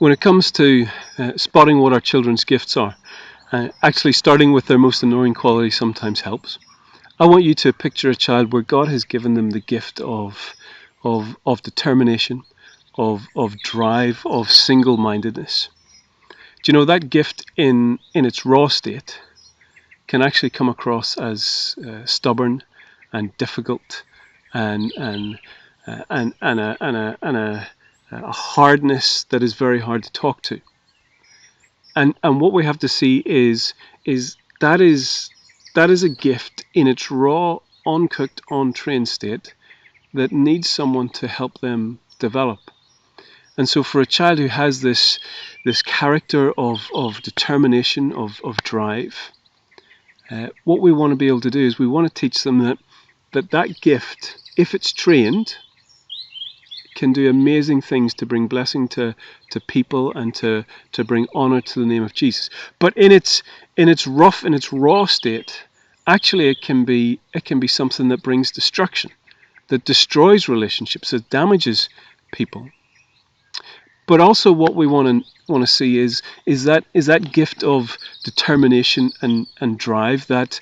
When it comes to spotting what our children's gifts are, actually starting with their most annoying quality sometimes helps. I want you to picture a child where God has given them the gift of determination, of drive, of single-mindedness. Do you know that gift in its raw state can actually come across as stubborn and difficult and a hardness that is very hard to talk to. And what we have to see is that is a gift in its raw, uncooked, untrained state that needs someone to help them develop. And so for a child who has this character of determination, of drive, what we want to be able to do is we want to teach them that gift, if it's trained, can do amazing things to bring blessing to people and to bring honor to the name of Jesus. But in its rough, in its raw state, actually it can be something that brings destruction, that destroys relationships, that damages people. But also what we want to see is that gift of determination and drive, that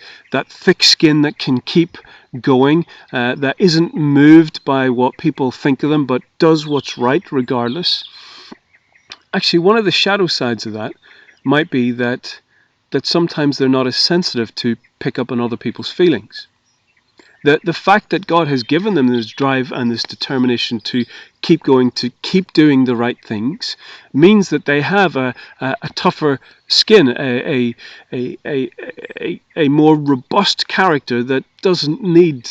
thick skin that can keep going, that isn't moved by what people think of them, but does what's right regardless. Actually, one of the shadow sides of that might be that sometimes they're not as sensitive to pick up on other people's feelings. The fact that God has given them this drive and this determination to keep going, to keep doing the right things, means that they have a tougher skin, a more robust character that doesn't need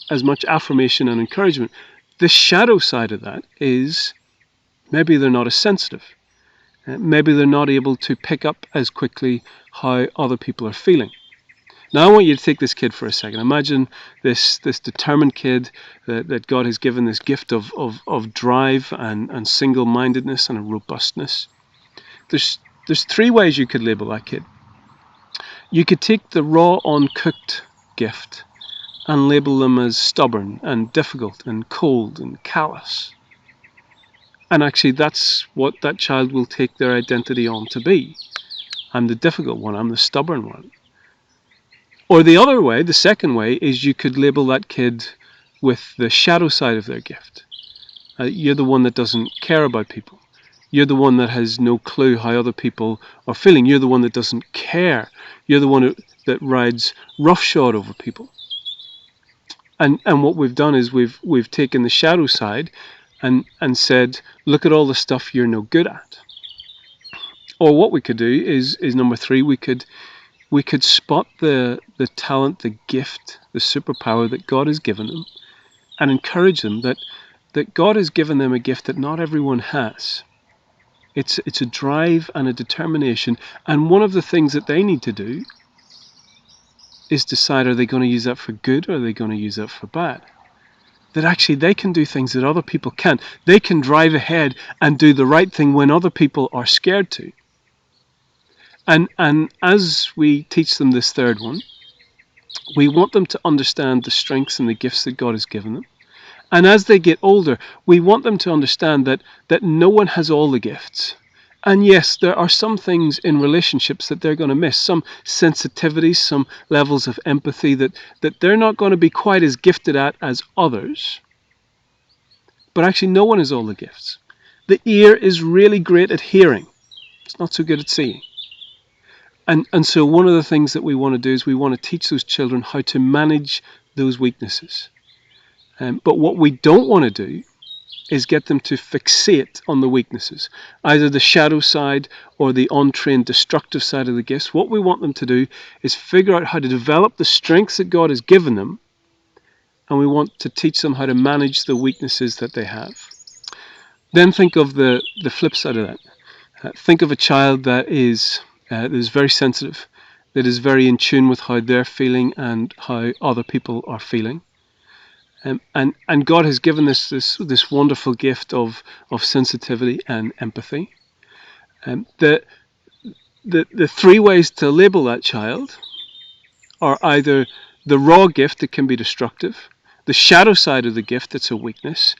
as much affirmation and encouragement. The shadow side of that is maybe they're not as sensitive. Maybe they're not able to pick up as quickly how other people are feeling. Now I want you to take this kid for a second. Imagine this determined kid that God has given this gift of drive and single-mindedness and a robustness. There's three ways you could label that kid. You could take the raw, uncooked gift and label them as stubborn and difficult and cold and callous. And actually that's what that child will take their identity on to be. I'm the difficult one, I'm the stubborn one. Or the other way, the second way, is you could label that kid with the shadow side of their gift. You're the one that doesn't care about people. You're the one that has no clue how other people are feeling. You're the one that doesn't care. You're the one that rides roughshod over people. And what we've done is we've taken the shadow side and said, look at all the stuff you're no good at. Or what we could do is number three, we could spot the talent, the gift, the superpower that God has given them and encourage them that God has given them a gift that not everyone has. It's a drive and a determination, and one of the things that they need to do is decide, are they going to use that for good or are they going to use that for bad? That actually they can do things that other people can't. They can drive ahead and do the right thing when other people are scared to. And as we teach them this third one, we want them to understand the strengths and the gifts that God has given them. And as they get older, we want them to understand that no one has all the gifts. And yes, there are some things in relationships that they're going to miss, some sensitivities, some levels of empathy that they're not going to be quite as gifted at as others. But actually, no one has all the gifts. The ear is really great at hearing. It's not so good at seeing. And so one of the things that we want to do is we want to teach those children how to manage those weaknesses. But what we don't want to do is get them to fixate on the weaknesses, either the shadow side or the untrained destructive side of the gifts. What we want them to do is figure out how to develop the strengths that God has given them, and we want to teach them how to manage the weaknesses that they have. Then think of the flip side of that. Think of a child that is very sensitive, that is very in tune with how they're feeling and how other people are feeling. And God has given us this wonderful gift of sensitivity and empathy. The three ways to label that child are either the raw gift that can be destructive, the shadow side of the gift that's a weakness,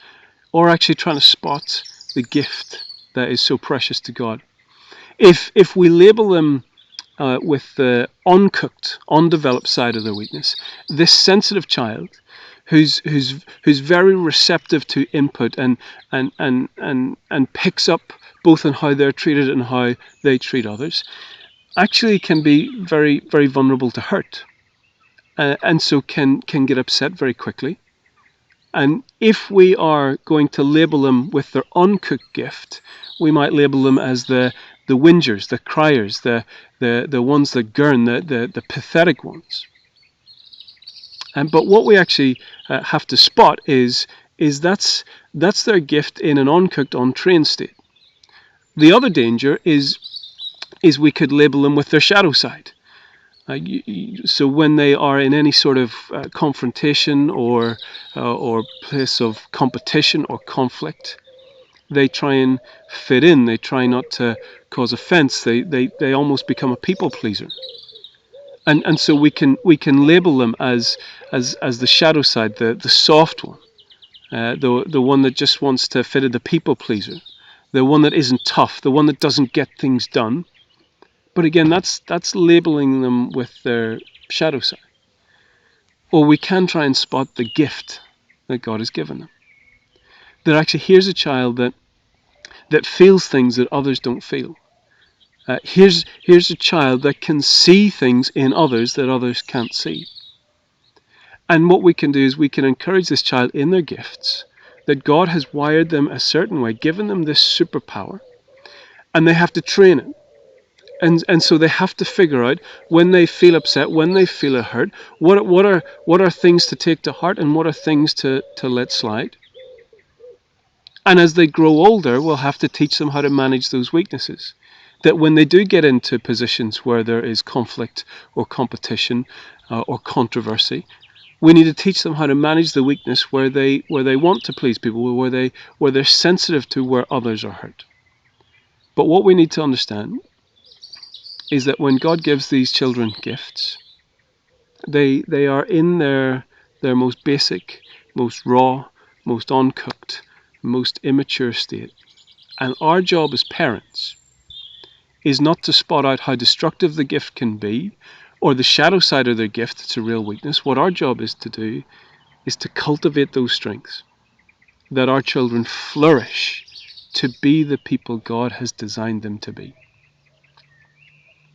or actually trying to spot the gift that is so precious to God. If we label them with the uncooked, undeveloped side of their weakness, this sensitive child who's very receptive to input and picks up both on how they're treated and how they treat others, actually can be very, very vulnerable to hurt, and so can get upset very quickly. And if we are going to label them with their uncooked gift, we might label them as the whingers, the criers, the ones that gurn, the pathetic ones. But what we actually have to spot is that's their gift in an uncooked, untrained state. The other danger is we could label them with their shadow side. So when they are in any sort of confrontation or place of competition or conflict, they try and fit in. They try not to cause offense. They almost become a people pleaser. And so we can label them as the shadow side, the soft one, the one that just wants to fit in, the people pleaser, the one that isn't tough, the one that doesn't get things done. But again, that's labeling them with their shadow side. Or we can try and spot the gift that God has given them. That actually, here's a child that feels things that others don't feel. Here's a child that can see things in others that others can't see. And what we can do is we can encourage this child in their gifts, that God has wired them a certain way, given them this superpower, and they have to train it. And so they have to figure out, when they feel upset, when they feel hurt, what are things to take to heart and what are things to let slide. And as they grow older, we'll have to teach them how to manage those weaknesses. That when they do get into positions where there is conflict or competition or controversy, we need to teach them how to manage the weakness where they want to please people, where they're sensitive to where others are hurt. But what we need to understand is that when God gives these children gifts, they are in their most basic, most raw, most uncooked, most immature state. And our job as parents is not to spot out how destructive the gift can be, or the shadow side of their gift that's a real weakness. What our job is to do is to cultivate those strengths, that our children flourish to be the people God has designed them to be.